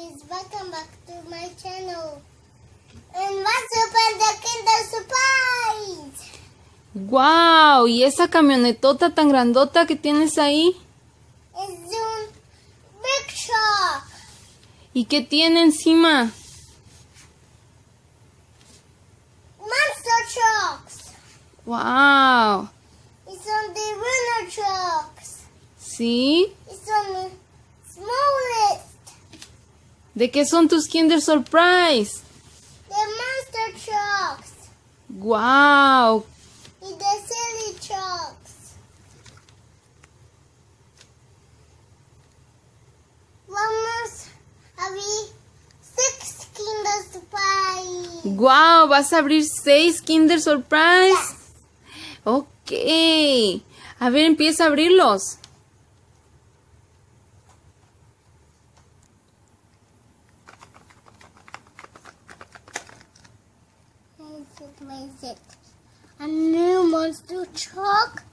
guys, welcome back to my channel. And let's open the Kinder Surprise. ¡Wow! ¿Y esa camionetota tan grandota que tienes ahí? It's un big truck. ¿Y qué tiene encima? Monster trucks. ¡Wow! It's on the winner trucks. ¿Sí? It's on the smallest. ¿De qué son tus Kinder Surprise? The monster trucks. ¡Wow! Y the silly trucks. Vamos a abrir 6 Kinder Surprise. ¡Wow! ¿Vas a abrir 6 Kinder Surprise? Yes. Ok. A ver, empieza a abrirlos. What is it? A new monster truck.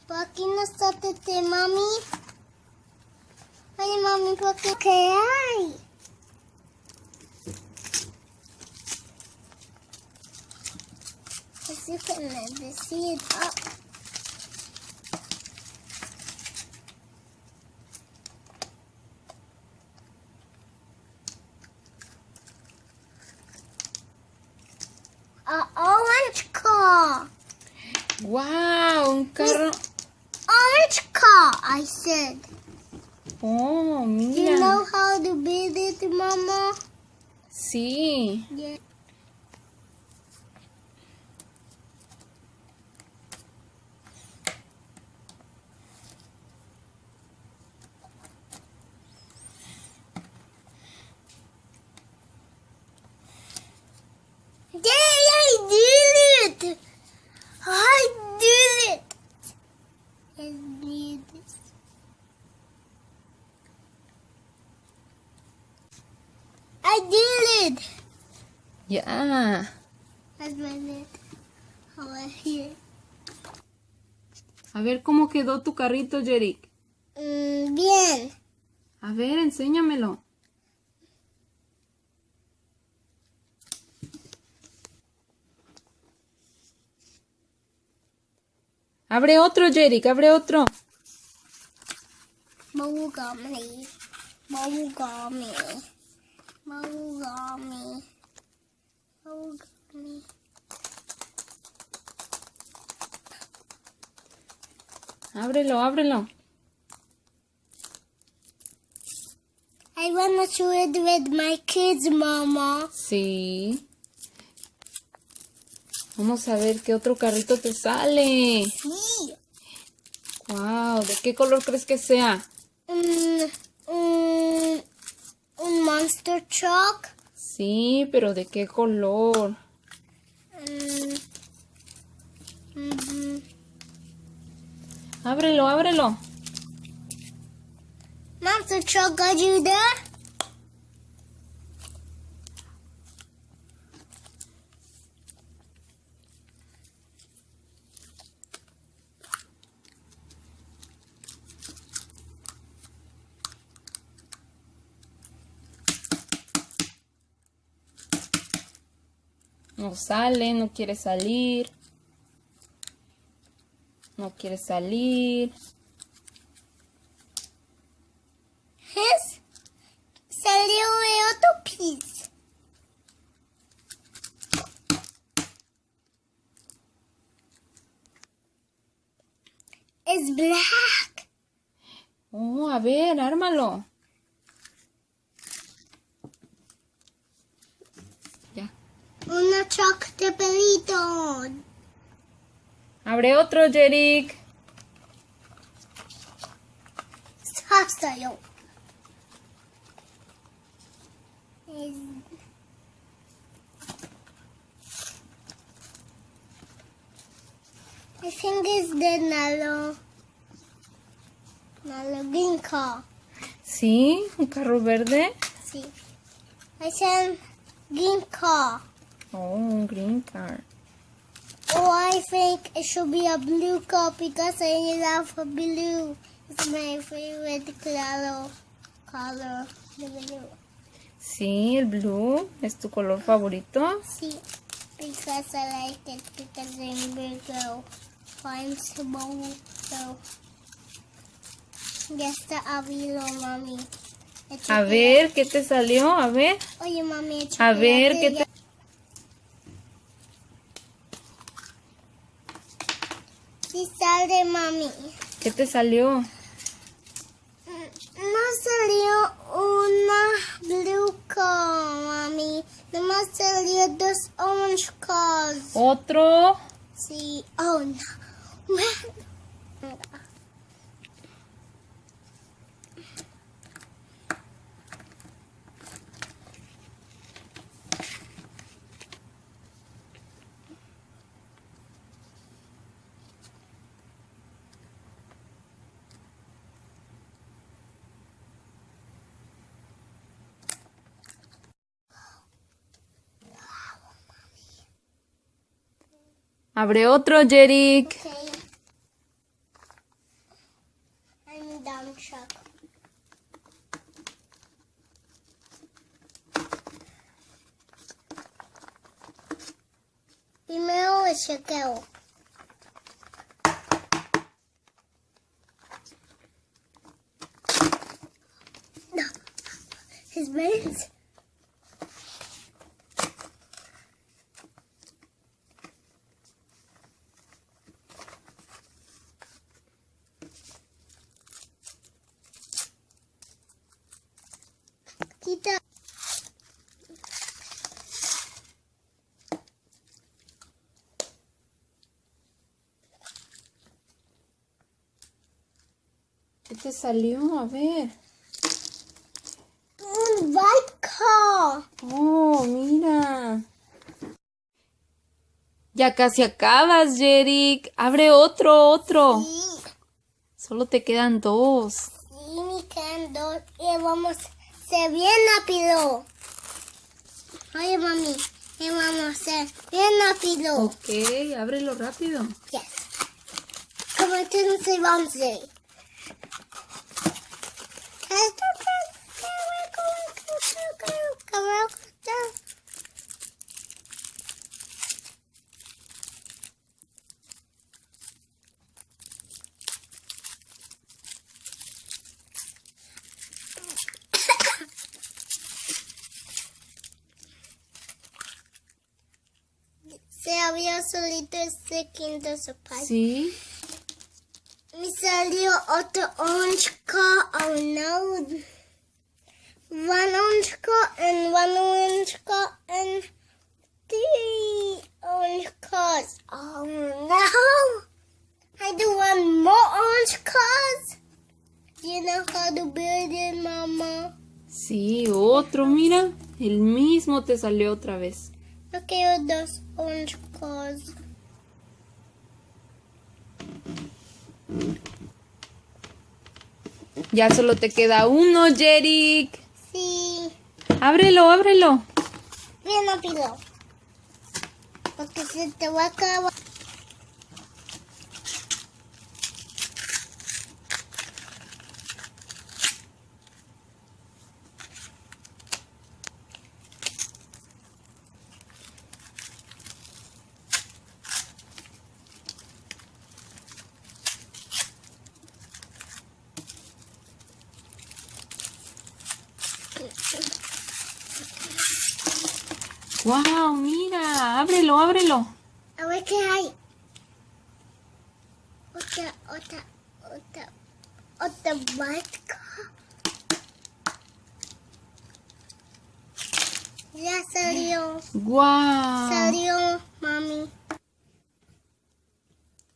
¿Por qué no sátate, mami? Ay, mami, ¿por qué hay? As you can never see it up. An orange car. ¡Wow! Un carro. Orange car, I said. Oh, Do you mira. know how to build it, Mama? Sí. Yeah. Yay, I did it! I did it! I did this. I did it! Ya. That's my it. Over here. A ver cómo quedó tu carrito, Jerick. Bien. A ver, enséñamelo. Abre otro, Jerick, abre otro. Bubblegummy. Bubblegummy. Bubblegummy. Bubblegummy. Ábrelo, ábrelo. I wanna show it with my kids, Mama. Sí. Vamos a ver qué otro carrito te sale. Sí. Wow, ¿de qué color crees que sea? Un monster truck. Sí, pero ¿de qué color? Ábrelo, ábrelo. Monster truck, are you there? No sale, no quiere salir. No quiere salir. His salió de otro piece. It's black. Oh, a ver, ármalo. Ya. Una truck de pelito. Abre otro, Jerick. Salió. I think it's the Nalo green car. Sí, un carro verde. Sí. I said green car. Oh, un green card. I think it should be a blue cup because I love blue. It's my favorite color, the blue. Sí, el blue es tu color favorito. See, because I like it because I'm big girl. Fine, small, so. Ya está abierto, mami. A ver, ¿qué te salió? A ver. Oye, mami, A ver, ¿qué te... Sí sale, mami. ¿Qué te salió? No salió una blue car, mami. Nomás salió dos orange cars. Otro. Sí. Oh, no. Abre otro, Jerick. Okay. I'm done, Chuck. Primero el chequeo. No. His brains. Quita. ¿Qué te salió? A ver. Un white car. Oh, mira. Ya casi acabas, Jerick. Abre otro. Sí. Solo te quedan dos. Sí, me quedan dos. Y vamos a ser bien rápido. Oye, mami. Y vamos a ser bien rápido. Ok, ábrelo rápido. Yes. Como entonces vamos a ir. Se abrió solito este Kinder Surprise. Sí. Me salió otro orange car. Oh no. One orange car and one orange car and three orange cars. Oh no. I do want more orange cars. Do you know how to build it, Mama? Sí, otro, mira. El mismo te salió otra vez. No quiero dos orange cars. Ya solo te queda uno, Jerick. Sí. Ábrelo. Bien rápido. Porque se te va a acabar. Wow, mira. Ábrelo. A ver qué hay. Otra white car. Ya salió. Wow. Salió, mami.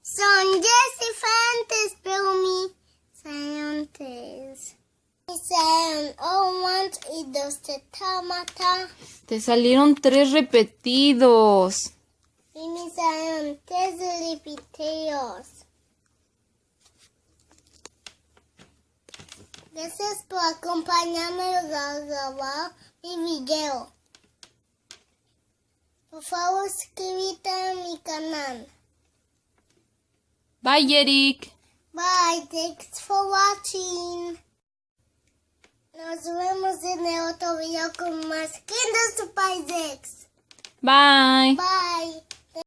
Son 10 diferentes, pero mi salieron 3. Mi salieron 1 y 2 de tomate. Te salieron 3 repetidos. Y me salieron 3 repetidos. Gracias por acompañarme a grabar mi video. Por favor, suscríbete a mi canal. Bye, Eric. Bye, thanks for watching. Nos vemos en el otro video con más Kinder Surprise X. Bye. Bye.